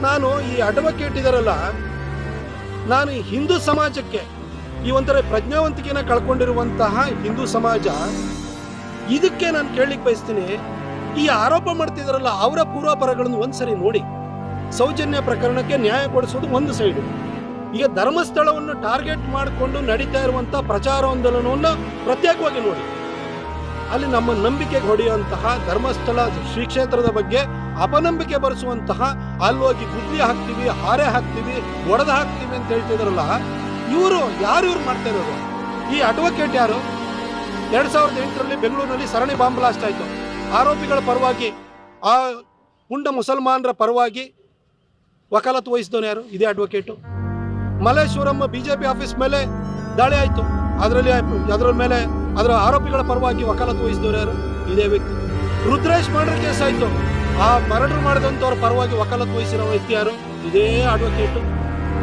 ನಾನು ಈ ಅಡ್ವೊಕೇಟ್ ಇದರಲ್ಲ, ನಾನು ಹಿಂದೂ ಸಮಾಜಕ್ಕೆ ಈ ಒಂಥರ ಪ್ರಜ್ಞಾವಂತಿಕೆನ ಕಳ್ಕೊಂಡಿರುವಂತಹ ಹಿಂದೂ ಸಮಾಜ, ಇದಕ್ಕೆ ನಾನು ಕೇಳಲಿಕ್ಕೆ ಬಯಸ್ತೀನಿ, ಈ ಆರೋಪ ಮಾಡ್ತಿದಾರಲ್ಲ ಅವರ ಪೂರ್ವಾಪರಗಳನ್ನು ಒಂದ್ಸರಿ ನೋಡಿ. ಸೌಜನ್ಯ ಪ್ರಕರಣಕ್ಕೆ ನ್ಯಾಯ ಕೊಡಿಸೋದು ಒಂದು ಸೈಡು, ಈಗ ಧರ್ಮಸ್ಥಳವನ್ನು ಟಾರ್ಗೆಟ್ ಮಾಡಿಕೊಂಡು ನಡೀತಾ ಇರುವಂಥ ಪ್ರಚಾರಾಂದೋಲನವನ್ನು ಪ್ರತ್ಯೇಕವಾಗಿ ನೋಡಿ. ಅಲ್ಲಿ ನಮ್ಮ ನಂಬಿಕೆಗೆ ಹೊಡೆಯುವಂತಹ ಧರ್ಮಸ್ಥಳ ಶ್ರೀ ಕ್ಷೇತ್ರದ ಬಗ್ಗೆ ಅಪನಂಬಿಕೆ ಬರೆಸುವಂತಹ, ಅಲ್ಲೋಗಿ ಗುದ್ಲಿ ಹಾಕ್ತೀವಿ, ಹಾರೆ ಹಾಕ್ತೀವಿ, ಒಡೆದು ಹಾಕ್ತೀವಿ ಅಂತ ಹೇಳ್ತಿದಾರಲ್ಲ, ಇವರು ಯಾರು ಮಾಡ್ತಾ ಇರೋದು? ಈ ಅಡ್ವೊಕೇಟ್ ಯಾರು? 2008ರಲ್ಲಿ ಬೆಂಗಳೂರಿನಲ್ಲಿ ಸರಣಿ ಬಾಂಬ್ ಬ್ಲಾಸ್ಟ್ ಆಯಿತು. ಆರೋಪಿಗಳ ಪರವಾಗಿ, ಆ ಪುಂಡ ಮುಸಲ್ಮಾನರ ಪರವಾಗಿ ವಕಾಲತ್ತು ವಹಿಸಿದವನು ಯಾರು? ಇದೇ ಅಡ್ವೊಕೇಟು. ಮಲ್ಲೇಶ್ವರಂ BJP ಆಫೀಸ್ ಮೇಲೆ ದಾಳಿ ಆಯಿತು, ಅದರ ಮೇಲೆ ಅದರ ಆರೋಪಿಗಳ ಪರವಾಗಿ ವಕಾಲತ್ತು ವಹಿಸಿದವರು ಯಾರು? ಇದೇ ವ್ಯಕ್ತಿ. ರುದ್ರೇಶ್ ಮರ್ಡರ್ ಕೇಸ್ ಆಯಿತು, ಆ ಮರ್ಡರ್ ಮಾಡಿದಂಥವ್ರ ಪರವಾಗಿ ವಕಾಲತ್ತು ವಹಿಸಿರೋ ವ್ಯಕ್ತಿ ಯಾರು? ಇದೇ ಅಡ್ವೊಕೇಟು.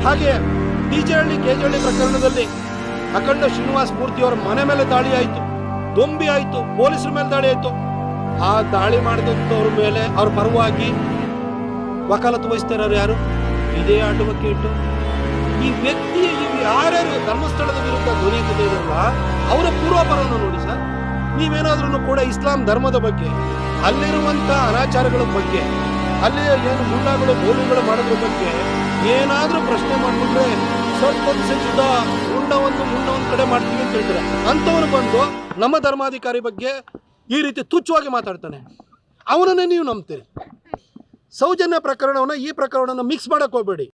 ಹಾಗೆ ಡಿಜೆಹಳ್ಳಿ ಕೆಜೆಹಳ್ಳಿ ಪ್ರಕರಣದಲ್ಲಿ ಅಖಂಡ ಶ್ರೀನಿವಾಸ ಮೂರ್ತಿಯವರ ಮನೆ ಮೇಲೆ ದಾಳಿ ಆಯಿತು, ದೊಂಬಿ ಆಯಿತು, ಪೊಲೀಸರ ಮೇಲೆ ದಾಳಿ ಆಯಿತು. ಆ ದಾಳಿ ಮಾಡಿದಂಥವ್ರ ಮೇಲೆ ಅವ್ರ ಪರವಾಗಿ ವಕಾಲತ್ತು ವಹಿಸ್ತಾರ ಯಾರು? ಇದೇ ಅಡ್ವೊಕೇಟು. ಈ ವ್ಯಕ್ತಿ ಯಾರ್ಯಾರು ಧರ್ಮಸ್ಥಳದ ವಿರುದ್ಧ ಧ್ವನಿ ಎತ್ತಿದಾರಲ್ಲ ಅವರ ಪೂರ್ವಾಪರವನ್ನು ನೋಡಿ ಸರ್. ನೀವೇನಾದ್ರೂ ಕೂಡ ಇಸ್ಲಾಂ ಧರ್ಮದ ಬಗ್ಗೆ, ಅಲ್ಲಿರುವಂಥ ಅನಾಚಾರಗಳ ಬಗ್ಗೆ, ಅಲ್ಲಿ ಏನು ಮುಳ್ಳಾಗಳು ಮೌಲ್ಯಗಳು ಮಾಡೋದ್ರ ಬಗ್ಗೆ ಏನಾದರೂ ಪ್ರಶ್ನೆ ಮಾಡಿಬಿಟ್ರೆ ಸ್ವಲ್ಪ ಮುಂಡ ಒಂದು ಕಡೆ ಮಾಡ್ತೀವಿ ಅಂತ ಹೇಳ್ತಾರೆ. ಅಂಥವನು ಬಂದು ನಮ್ಮ ಧರ್ಮಾಧಿಕಾರಿ ಬಗ್ಗೆ ಈ ರೀತಿ ತುಚ್ಛವಾಗಿ ಮಾತಾಡ್ತಾನೆ, ಅವನನ್ನೇ ನೀವು ನಂಬ್ತೀರಿ. ಸೌಜನ್ಯ ಪ್ರಕರಣವನ್ನು ಈ ಪ್ರಕರಣವನ್ನು ಮಿಕ್ಸ್ ಮಾಡಕ್ಕೆ ಹೋಗಬೇಡಿ.